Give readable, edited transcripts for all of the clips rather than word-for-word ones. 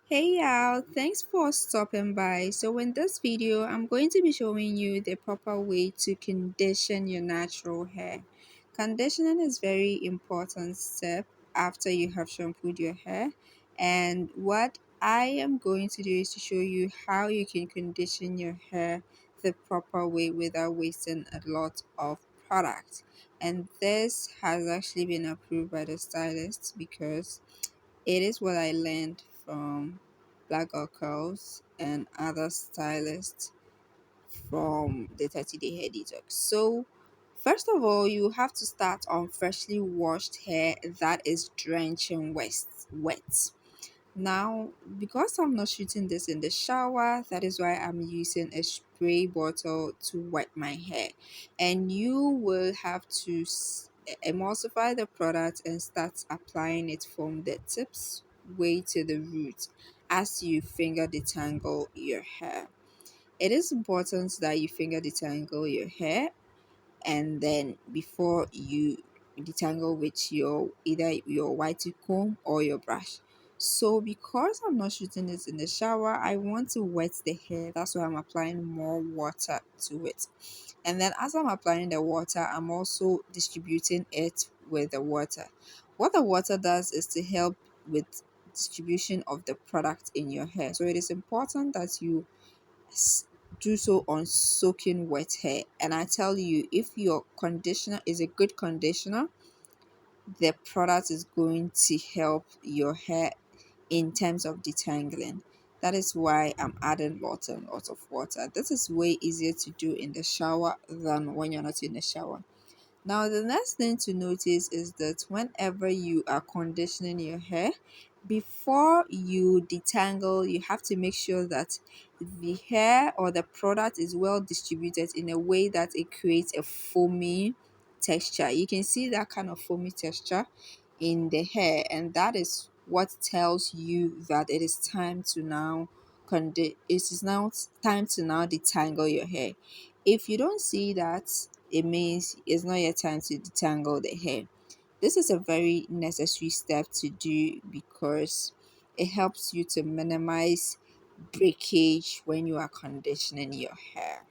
Hey y'all, thanks for stopping by. So in this video, I'm going to be showing you the proper way to condition your natural hair. Conditioning is very important step after you have shampooed your hair. And what I am going to do is to show you how you can condition your hair the proper way without wasting a lot of product. And this has actually been approved by the stylist because it is what I learned from Black Girl Curls and other stylists from the 30 Day Hair Detox. So, first of all, you have to start on freshly washed hair that is drenching wet. Now, because I'm not shooting this in the shower, that is why I'm using a spray bottle to wet my hair. And you will have to emulsify the product and start applying it from the tips way to the root as you finger detangle your hair. It is important that you finger detangle your hair and then before you detangle with your either your whitey comb or your brush. So because I'm not shooting this in the shower, I want to wet the hair. That's why I'm applying more water to it. And then as I'm applying the water, I'm also distributing it with the water. What the water does is to help with distribution of the product in your hair. So it is important that you s- do so on soaking wet hair. And I tell you, if your conditioner is a good conditioner, the product is going to help your hair in terms of detangling. That is why I'm adding lots and lots of water. This is way easier to do in the shower than when you're not in the shower. Now, the next thing to notice is that whenever you are conditioning your hair, before you detangle, you have to make sure that the hair or the product is well distributed in a way that it creates a foamy texture. You can see that kind of foamy texture in the hair, and that is what tells you that it is time to now it is now time to now detangle your hair. If you don't see that, it means it's not yet time to detangle the hair. This is a very necessary step to do because it helps you to minimize breakage when you are conditioning your hair.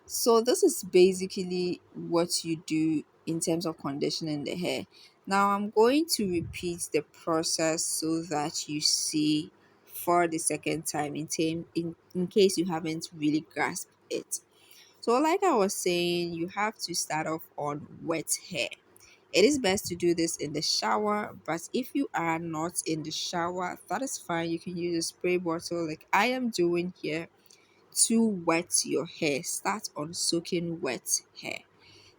So this is basically what you do in terms of conditioning the hair. Now I'm going to repeat the process so that you see for the second time in case you haven't really grasped it. So like I was saying, you have to start off on wet hair. It is best to do this in the shower, but if you are not in the shower, that is fine. You can use a spray bottle like I am doing here to wet your hair. Start on soaking wet hair.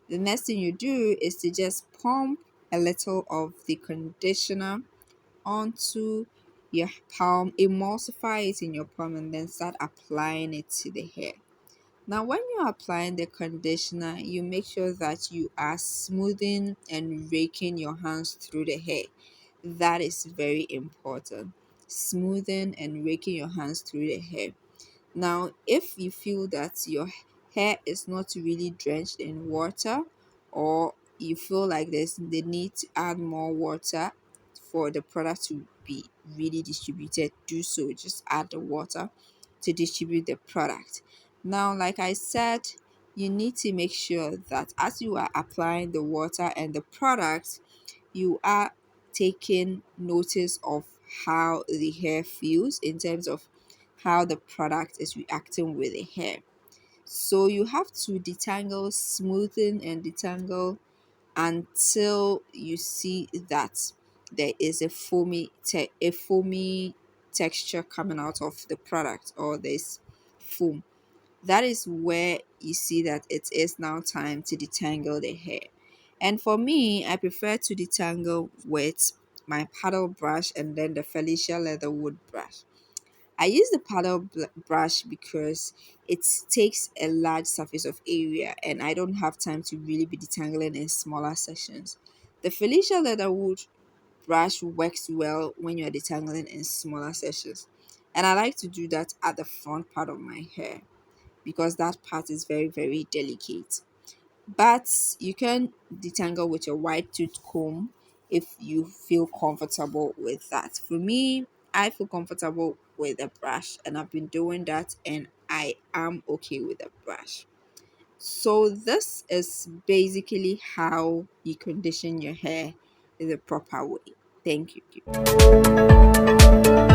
The next thing you do is to just pump a little of the conditioner onto your palm, emulsify it in your palm, and then start applying it to the hair. Now, when you're applying the conditioner, you make sure that you are smoothing and raking your hands through the hair. That is very important. Smoothing and raking your hands through the hair. Now, if you feel that your hair is not really drenched in water, or you feel like there's the need to add more water for the product to be really distributed, do so. Just add the water to distribute the product. Now, like I said, you need to make sure that as you are applying the water and the product, you are taking notice of how the hair feels in terms of how the product is reacting with the hair. So you have to detangle, smoothen, and detangle until you see that there is a foamy texture coming out of the product, or this foam. That is where you see that it is now time to detangle the hair. And for me, I prefer to detangle with my paddle brush and then the Felicia Leatherwood brush. I use the brush because it takes a large surface of area and I don't have time to really be detangling in smaller sections. The Felicia Leatherwood brush works well when you're detangling in smaller sections. And I like to do that at the front part of my hair because that part is very, very delicate. But you can detangle with your wide tooth comb if you feel comfortable with that. For me, I feel comfortable with a brush, and I've been doing that, and I am okay with a brush. So this is basically how you condition your hair in the proper way. Thank you.